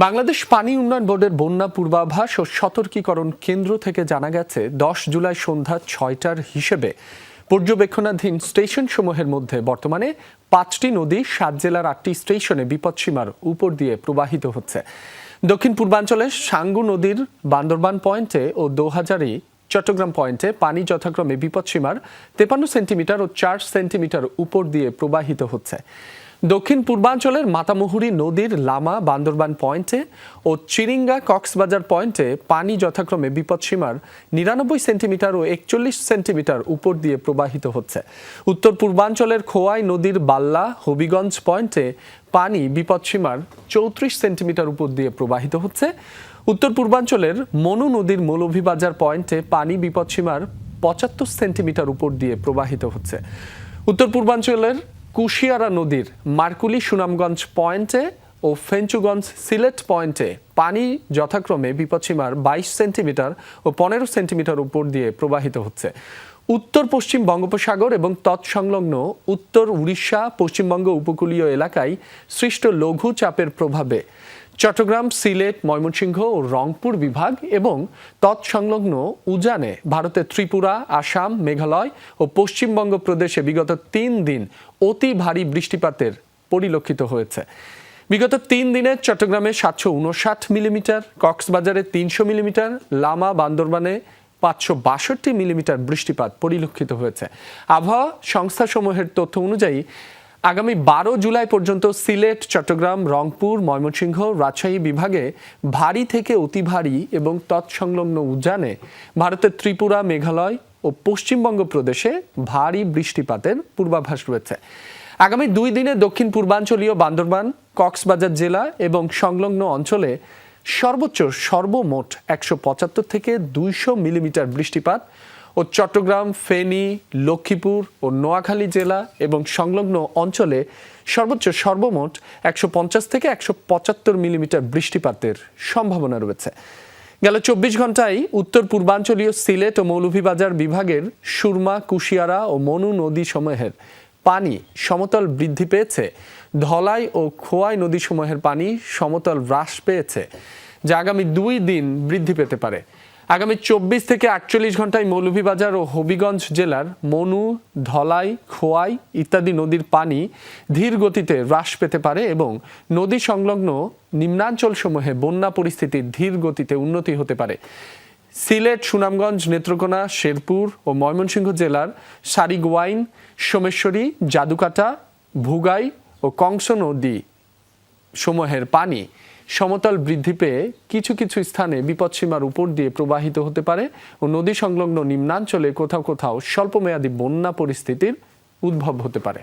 বাংলাদেশ পানি উন্নয়ন বোর্ডের বন্যা পূর্বাভাস ও সতর্কীকরণ কেন্দ্র থেকে জানা গেছে 10 জুলাই সন্ধ্যা 6টার হিসেবে পর্যবেক্ষণাধীন স্টেশনসমূহের মধ্যে বর্তমানে 5টি নদী 7 জেলার 8টি স্টেশনে বিপদসীমার উপর দিয়ে প্রবাহিত হচ্ছে। দক্ষিণ পূর্বাঞ্চলের সাঙ্গু নদীর বান্দরবান পয়েন্টে ও দোহাজারী চট্টগ্রাম পয়েন্টে পানি যথাক্রমে বিপদসীমার 53 সেন্টিমিটার ও 4 সেন্টিমিটার উপর দিয়ে প্রবাহিত হচ্ছে। দক্ষিণ পূর্বাঞ্চলের মাতামুহুরী নদীর লামা বান্দরবান পয়েন্টে ও চিরিঙ্গা কক্সবাজার পয়েন্টে পানি যথাক্রমে বিপদসীমার 99 সেন্টিমিটার ও 41 সেন্টিমিটার উপর দিয়ে প্রবাহিত হচ্ছে। উত্তর পূর্বাঞ্চলের খোয়াই নদীর বাল্লা হবিগঞ্জ পয়েন্টে পানি বিপদসীমার 34 সেন্টিমিটার উপর দিয়ে প্রবাহিত হচ্ছে। উত্তর পূর্বাঞ্চলের মনু নদীর মৌলভীবাজার পয়েন্টে পানি বিপদসীমার 75 সেন্টিমিটার উপর দিয়ে প্রবাহিত হচ্ছে। উত্তর পূর্বাঞ্চলের কুশিয়ারা নদীর মার্কুলি সুনামগঞ্জ পয়েন্টে ও ফেঞ্চুগঞ্জ সিলেট পয়েন্টে পানি যথাক্রমে বিপদসীমার 22 সেন্টিমিটার ও 15 সেন্টিমিটার উপর দিয়ে প্রবাহিত হচ্ছে। উত্তর পশ্চিম বঙ্গোপসাগর এবং তৎসংলগ্ন উত্তর উড়িষ্যা পশ্চিমবঙ্গ উপকূলীয় এলাকায় সৃষ্ট লঘু চাপের প্রভাবে চট্টগ্রাম, সিলেট, ময়মনসিংহ ও রংপুর বিভাগ এবং তৎসংলগ্ন উজানে ভারতের ত্রিপুরা, আসাম, মেঘালয় ও পশ্চিমবঙ্গ প্রদেশে বিগত 3 দিন অতি ভারী বৃষ্টিপাতের পরিলক্ষিত হয়েছে। বিগত 3 দিনে চট্টগ্রামে 759 মিলিমিটার, কক্সবাজারে 300 মিলিমিটার, লামা বান্দরবানে 562 মিলিমিটার বৃষ্টিপাত পরিলক্ষিত হয়েছে। আবহাওয়া সংস্থাসমূহের তথ্য অনুযায়ী আগামী 12 জুলাই পর্যন্ত সিলেট, চট্টগ্রাম, রংপুর, ময়মনসিংহ, রাজশাহী বিভাগে ভারী থেকে অতি ভারী এবং তৎসংলগ্ন উজানে ভারতের ত্রিপুরা, মেঘালয় ও পশ্চিমবঙ্গ প্রদেশে ভারী বৃষ্টিপাতের পূর্বাভাস রয়েছে। আগামী 2 দিনে দক্ষিণ পূর্বাঞ্চলীয় বান্দরবান, কক্সবাজার জেলা এবং সংলগ্ন অঞ্চলে সর্বমোট 175 থেকে 200 মিলিমিটার বৃষ্টিপাত ও চট্টগ্রাম, ফেনী, লক্ষ্মীপুর ও নোয়াখালী জেলা এবং সংলগ্ন অঞ্চলে সর্বমোট 150 থেকে 175 মিলিমিটার বৃষ্টিপাতের সম্ভাবনা রয়েছে। গেল 24 ঘন্টায় উত্তর পূর্বাঞ্চলীয় সিলেট ও মৌলভীবাজার বিভাগের সুরমা, কুশিয়ারা ও মনু নদী সমূহের পানি সমতল বৃদ্ধি পেয়েছে। ধলাই ও খোয়াই নদীসমূহের পানি সমতল হ্রাস পেয়েছে, যা আগামী 2 দিন বৃদ্ধি পেতে পারে। আগামী 24 থেকে 48 ঘন্টায় মৌলভীবাজার ও হবিগঞ্জ জেলার মনু, ধলাই, খোয়াই ইত্যাদি নদীর পানি ধীর গতিতে হ্রাস পেতে পারে এবং নদী সংলগ্ন নিম্নাঞ্চলসমূহে বন্যা পরিস্থিতির ধীর গতিতে উন্নতি হতে পারে। সিলেট, সুনামগঞ্জ, নেত্রকোনা, শেরপুর ও ময়মনসিংহ জেলার সারিগোয়াইন, সোমেশ্বরী, জাদুকাটা, ভুগাই ও কংস নদী সমূহের পানি সমতল বৃদ্ধি পেয়ে কিছু কিছু স্থানে বিপদসীমার উপর দিয়ে প্রবাহিত হতে পারে ও নদী সংলগ্ন নিম্নাঞ্চলে কোথাও কোথাও স্বল্পমেয়াদী বন্যা পরিস্থিতির উদ্ভব হতে পারে।